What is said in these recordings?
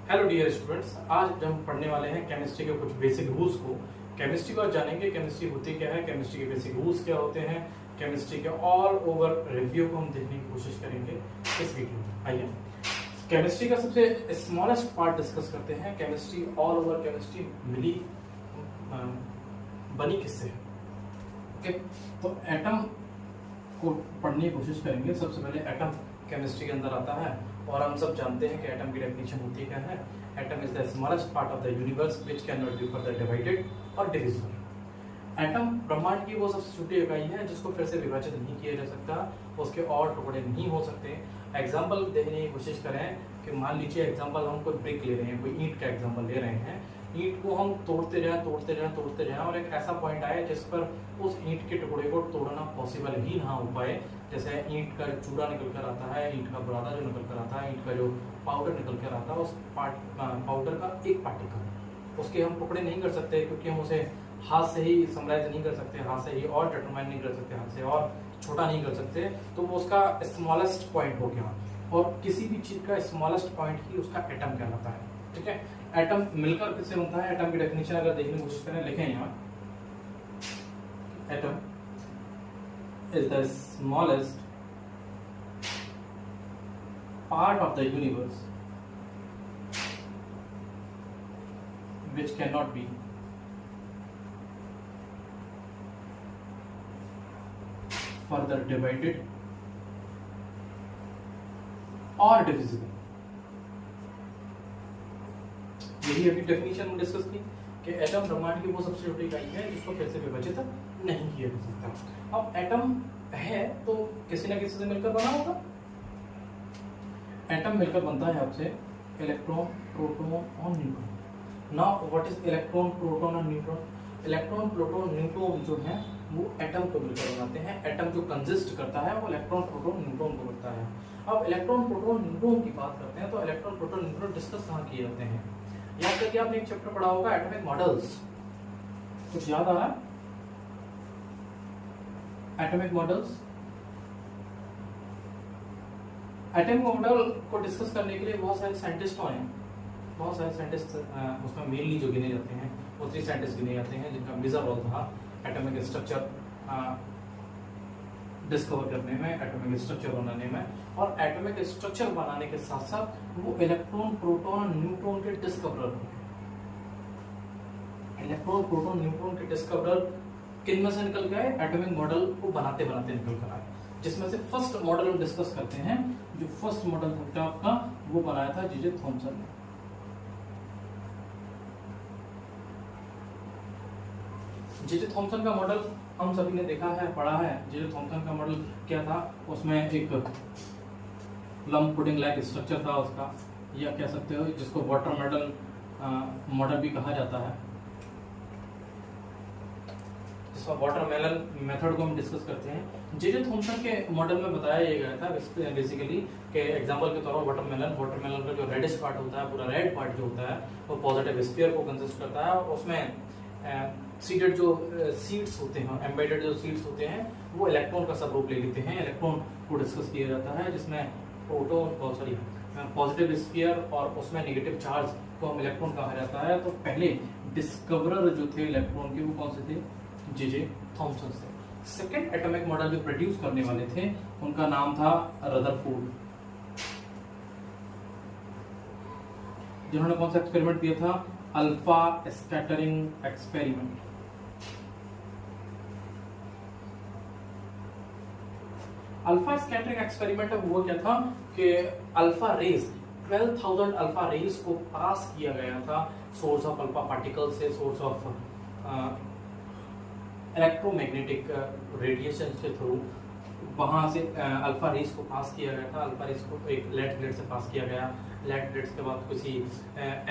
Hello dear students, आज हम पढ़ने वाले हैं केमिस्ट्री के कुछ बेसिक रूल्स को। केमिस्ट्री को आज जानेंगे, केमिस्ट्री होती क्या है, केमिस्ट्री के बेसिक रूल्स क्या होते हैं, केमिस्ट्री के ऑल ओवर रिव्यू को हम देखने की कोशिश करेंगे इस वीडियो में। आइए केमिस्ट्री का सबसे स्मॉलेस्ट पार्ट डिस्कस करते हैं। केमिस्ट्री ऑल ओवर केमिस्ट्री बनी किससे है? ओके, तो एटम को पढ़ने की कोशिश करेंगे। सबसे पहले एटम केमिस्ट्री के अंदर आता है और हम सब जानते हैं कि एटम की डेफिनेशन होती क्या है। Atom is the smallest part of the universe which can not be further divided और डिविजिबल। एटम ब्रह्मांड की वो सबसे छोटी इकाई है जिसको फिर से विभाजित नहीं किया जा सकता, उसके और टुकड़े नहीं हो सकते। एग्जाम्पल देखने की कोशिश करें कि मान लीजिए एग्जाम्पल हम कोई ब्रिक ले रहे हैं, कोई ईंट का एग्जाम्पल ले रहे हैं। ईंट को हम तोड़ते जाएं और एक ऐसा पॉइंट आए जिस पर उस ईंट के टुकड़े को तोड़ना पॉसिबल ही ना हो पाए। जैसे ईंट का चूरा निकल कर आता है, ईंट का बुरादा जो निकल कर आता है, ईंट का जो पाउडर निकल कर आता है, उस पाउडर का एक पार्टिकल उसके हम टुकड़े नहीं कर सकते, क्योंकि हम उसे हाथ से ही समराइज नहीं कर सकते, हाथ से ही और डिटरमाइन नहीं कर सकते, हाथ से और छोटा नहीं कर सकते। तो वो उसका स्मॉलेस्ट पॉइंट हो गया, और किसी भी चीज का स्मॉलेस्ट पॉइंट ही उसका एटम कहलाता है। ठीक है, एटम मिलकर किससे बनता है? एटम की डेफिनेशन अगर देखने की कोशिश करें, लिखें यहाँ, atom is the smallest part of the universe which cannot be further divided or divisible। यही अभी डेफिनेशन में डिस्कस की कि एटम ब्रह्मांड की वो सबसे छोटी इकाई है जिसको फिर से विभाजित नहीं किया जा सकता। अब एटम है तो किसी ना किसी से मिलकर बना होगा। एटम मिलकर बनता है आपसे इलेक्ट्रॉन, प्रोटॉन और neutron. Now what is electron, proton और न्यूट्रॉन? इलेक्ट्रॉन, प्रोटॉन, न्यूट्रॉन जो है वो एटम को मिलकर बनाते हैं। एटम जो कंसिस्ट करता है वो इलेक्ट्रॉन, प्रोटॉन, न्यूट्रॉन को बनता है। अब इलेक्ट्रॉन, प्रोटॉन, न्यूट्रॉन की बात करते हैं तो इलेक्ट्रॉन, प्रोटॉन, न्यूट्रॉन डिस्कस कहाँ किए जाते हैं? याद करके आपने एक चैप्टर पढ़ा होगा एटॉमिक मॉडल्स, कुछ याद आ रहा है? एटॉमिक मॉडल्स, एटॉमिक मॉडल को डिस्कस करने के लिए बहुत सारे साइंटिस्ट आए हैं। बहुत सारे साइंटिस्ट उसमें मेनली जो गिने जाते हैं वो 3 साइंटिस्ट गिने जाते हैं जिनका मेजर रोल था एटॉमिक स्ट्रक्चर डिस्कवर करने में, एटॉमिक स्ट्रक्चर बनाने में। और एटॉमिक स्ट्रक्चर बनाने के साथ साथ वो इलेक्ट्रॉन, प्रोटॉन और न्यूट्रॉन के डिस्कवरर थे। इलेक्ट्रॉन, प्रोटॉन, न्यूट्रॉन के डिस्कवरर किन में से निकल गए? एटॉमिक मॉडल को बनाते बनाते निकल कर आए, जिसमें से फर्स्ट मॉडल हम डिस्कस करते हैं। जो फर्स्ट मॉडल था आपका वो बनाया था जे थॉमसन ने। जे थॉमसन का मॉडल हम सभी ने देखा है, पढ़ा है। जे थॉमसन का मॉडल क्या था? उसमें एक लंप पुडिंग लाइक स्ट्रक्चर था उसका, या कह सकते हो जिसको वाटरमेलन मॉडल भी कहा जाता है। वाटरमेलन मेथड को हम डिस्कस करते हैं। जे थॉमसन के मॉडल में बताया ये गया था बेसिकली कि एग्जांपल के तौर पर वाटरमेलन का जो रेडिश पार्ट होता है, पूरा रेड पार्ट जो होता है वो पॉजिटिव स्फीयर को कंसिस्ट करता है, और उसमें सीडेड जो सीड्स होते हैं, एम्बेडेड जो सीड्स होते हैं, वो इलेक्ट्रॉन का सब रूप ले लेते हैं। इलेक्ट्रॉन को डिस्कस किया जाता है जिसमें पॉजिटिव स्फीयर और उसमें नेगेटिव चार्ज को हम इलेक्ट्रॉन कहा जाता है। तो पहले डिस्कवरर जो थे इलेक्ट्रॉन के वो कौन से थे? जे थॉमसन से। सेकेंड एटॉमिक मॉडल जो प्रोड्यूस करने वाले थे उनका नाम था रदरफोर्ड, जिन्होंने कौन सा एक्सपेरिमेंट किया था? Alpha scattering experiment. Alpha scattering experiment हुआ क्या था कि अल्फा रेज 12,000 अल्फा रेज को पास किया गया था सोर्स ऑफ अल्फा पार्टिकल से, सोर्स ऑफ इलेक्ट्रोमैग्नेटिक रेडिएशन के थ्रू वहां से अल्फा रेज को पास किया गया था। अल्फा रेज को एक लेड प्लेट से पास किया गया, लेड प्लेट के बाद किसी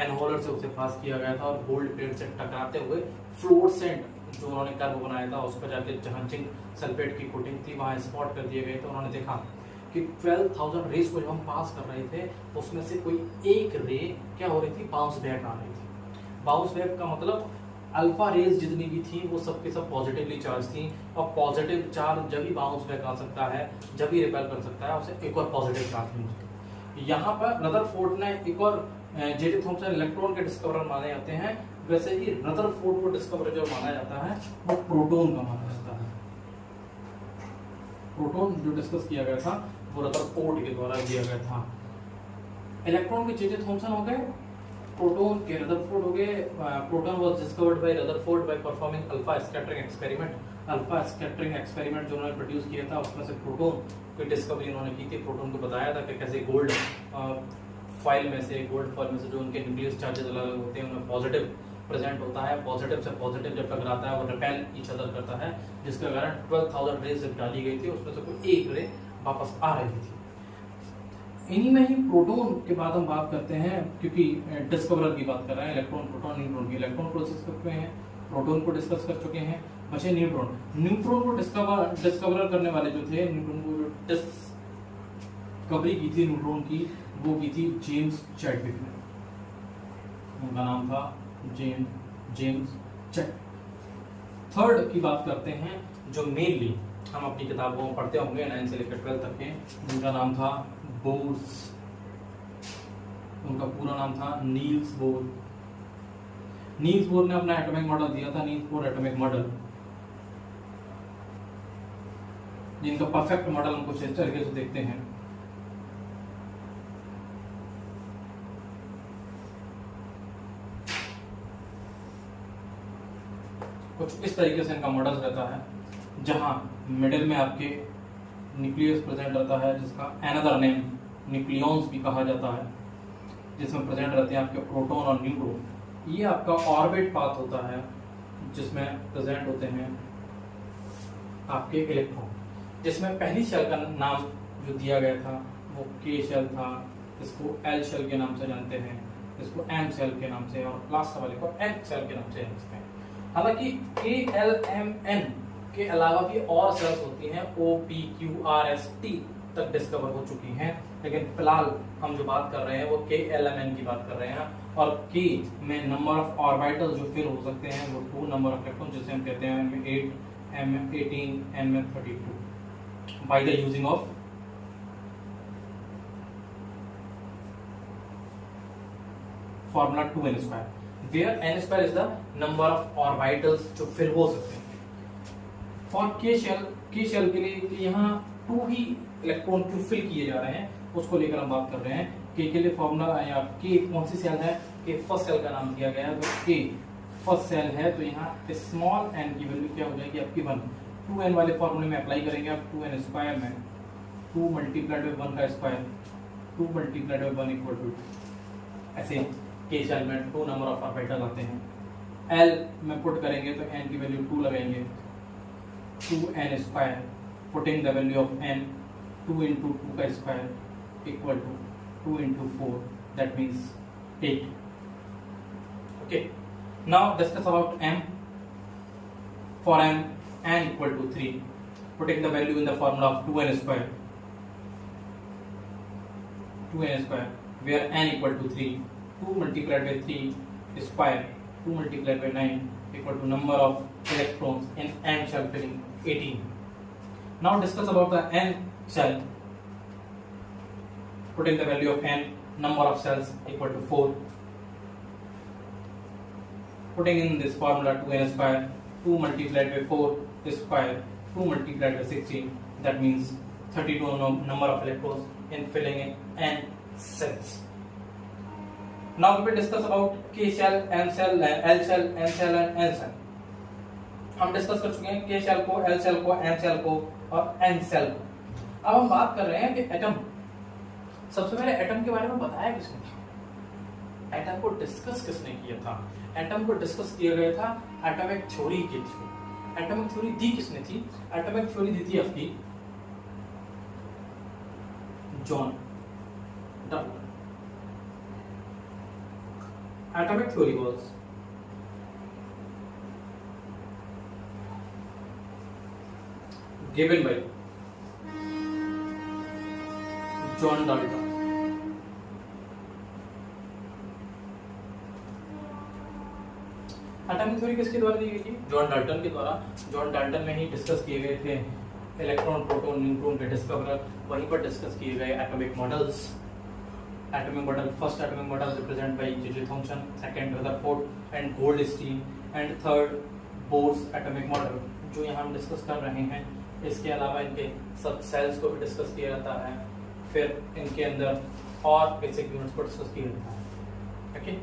एनहोलर से उसे पास किया गया था, और गोल्ड प्लेट से टकराते हुए फ्लोरोसेंट जो उन्होंने कर्व बनाया था उस पर जाके जहां जिंक सल्फेट की कोटिंग थी वहां स्पॉट कर दिए गए। तो उन्होंने देखा कि 12,000 रेज को जब हम पास कर रहे थे उसमें से कोई एक रे क्या हो रही थी? बाउंस बैक आ रही थी। बाउंस बैक का मतलब अल्फा रेज जितनी भी थी वो सब के सब पॉजिटिवली चार्ज थी, और पॉजिटिव चार्ज जब ही बाउंस बैक आ सकता है, जब ही रिपेल कर सकता है, उसे एक और पॉजिटिव चार्ज मिल सकता है। यहाँ पर रदरफोर्ड ने एक और जे.जे. थॉमसन इलेक्ट्रॉन के डिस्कवरर माने जाते हैं, वैसे ही रदरफोर्ड को डिस्कवर जो माना जाता है वो प्रोटॉन का माना जाता है। प्रोटॉन जो डिस्कस किया गया था वो रदरफोर्ड के द्वारा किया गया था। इलेक्ट्रॉन के जे.जे. थॉमसन हो गए, प्रोटॉन के रदरफोर्ड हो गए। Proton was discovered by Rutherford by performing alpha scattering experiment. Alpha scattering experiment जो उन्होंने प्रोड्यूस किया था उसमें से प्रोटॉन की डिस्कवरी उन्होंने की थी। प्रोटॉन को बताया था कि कैसे गोल्ड फॉइल में से जो उनके न्यूक्लियस चार्जेस अलग होते हैं उनमें पॉजिटिव प्रेजेंट होता है, पॉजिटिव से पॉजिटिव जब टकराता है वो रिपेल ईच अदर करता है, जिसके कारण 12,000 रेज जब डाली गई थी उसमें से कोई एक रे वापस आ रही थी। इन्हीं में ही प्रोटॉन के बाद हम बात करते हैं, क्योंकि डिस्कवरर की बात कर रहे हैं, इलेक्ट्रॉन प्रोटॉन न्यूट्रॉन की। इलेक्ट्रॉन को डिस्कस कर चुके हैं, प्रोटॉन को डिस्कस कर चुके हैं, बचे न्यूट्रॉन। न्यूट्रॉन को डिस्कवर करने वाले जो थे, न्यूट्रॉन को जो डिस्कवरी की थी न्यूट्रॉन की, वो की थी जेम्स चैडविक ने। उनका नाम था जेम्स चैडविक। थर्ड की बात करते हैं जो मेनली हम अपनी किताबों में पढ़ते होंगे 9 से लेकर 12 तक के, जिनका नाम था बोर्स। उनका पूरा नाम था नील्स बोर। नील्स बोर ने अपना एटॉमिक मॉडल दिया था, नील्स बोर एटॉमिक मॉडल, जिनका परफेक्ट मॉडल हम कुछ इस तरीके से देखते हैं। कुछ इस तरीके से इनका मॉडल रहता है, जहां मिडिल में आपके न्यूक्लियस प्रेजेंट रहता है, जिसका अनदर नेम न्यूक्लियॉन्स भी कहा जाता है, जिसमें प्रेजेंट रहते हैं आपके प्रोटॉन और न्यूट्रॉन। ये आपका ऑर्बिट पाथ होता है, जिसमें प्रेजेंट होते हैं आपके इलेक्ट्रॉन, जिसमें पहली शेल का नाम जो दिया गया था वो के शेल था, इसको एल शेल के नाम से जानते हैं, इसको एम शेल के नाम से, और लास्ट वाले को एन शेल के नाम से जानते हैं। हालांकि के एल एम एन के अलावा भी और सेल्स होती हैं, O P Q R S T तक डिस्कवर हो चुकी हैं, लेकिन फिलहाल हम जो बात कर रहे हैं वो के एल एम एन की बात कर रहे हैं। और के में नंबर ऑफ ऑर्बिटल जो फिल हो सकते हैं वो 2 नंबर ऑफ इलेक्ट्रॉन, जिसे हम कहते हैं 8 M 18 M 32 by the using of formula 2n², where n² is the number of orbitals जो फिल हो सकते हैं। फॉर के शेल के लिए कि यहाँ 2 ही इलेक्ट्रॉन क्यों फिल किए जा रहे हैं उसको लेकर हम बात कर रहे हैं। के लिए फॉर्मूला या के कौन सी सेल है, के फर्स्ट सेल का नाम दिया गया है, तो के फर्स्ट सेल है, तो यहाँ स्मॉल n की वैल्यू क्या हो जाएगी आपकी 1। 2n वाले फॉर्मूले में अप्लाई करेंगे आप 2n² में 2 मल्टीप्लाइड बाय 1 का square, 2 multiplied by 1 equal to, ऐसे के शेल में 2 नंबर ऑफ ऑर्बिटल आते हैं। L में पुट करेंगे तो n की वैल्यू 2 लगाएंगे, 2n², putting the value of n, 2 into 2 का square equal to 2 into 4, that means 8. Okay, now discuss about m. For m, n equal to 3, putting the value in the formula of 2n², where n equal to 3, 2 multiplied by 3 square, 2 multiplied by 9 equal to number of electrons in n shell filling 18. Now discuss about the n shell, putting the value of n, number of cells equal to 4, putting in this formula 2n², 2 multiplied by 4 square, 2 multiplied by 16, that means 32 number of electrons in filling in n cells. Now we will discuss about K shell, M shell, L shell, N shell and N shell. हम discuss कर चुके हैं K shell को, L shell को, M shell को और N shell को। अब हम बात कर रहे हैं कि एटम, सबसे पहले एटम के बारे में बताया किसने था, एटम को डिस्कस किसने किया था। एटम को डिस्कस किया गया था एटॉमिक थ्योरी के थ्रू। एटॉमिक थ्योरी दी किसने थी, एटॉमिक थ्योरी दी थी आपकी John Dalton. Atomic theory was given by John Dalton. Atomic theory किसके द्वारा दी गई थी, जॉन डाल्टन के द्वारा। जॉन डाल्टन में ही डिस्कस किए गए थे इलेक्ट्रॉन, प्रोटॉन, न्यूट्रॉन के डिस्कवरर, वहीं पर डिस्कस किए गए atomic models. Atomic model, first atomic model represent by J Thomson, second Rutherford and Goldstein and third Bohr's atomic model, जो यहाँ हम डिस्कस कर रहे हैं। इसके अलावा इनके सब सेल्स को भी डिस्कस किया जाता है, फिर इनके अंदर और बेसिक यूनिट्स को डिस्कस किया जाता है। ओके।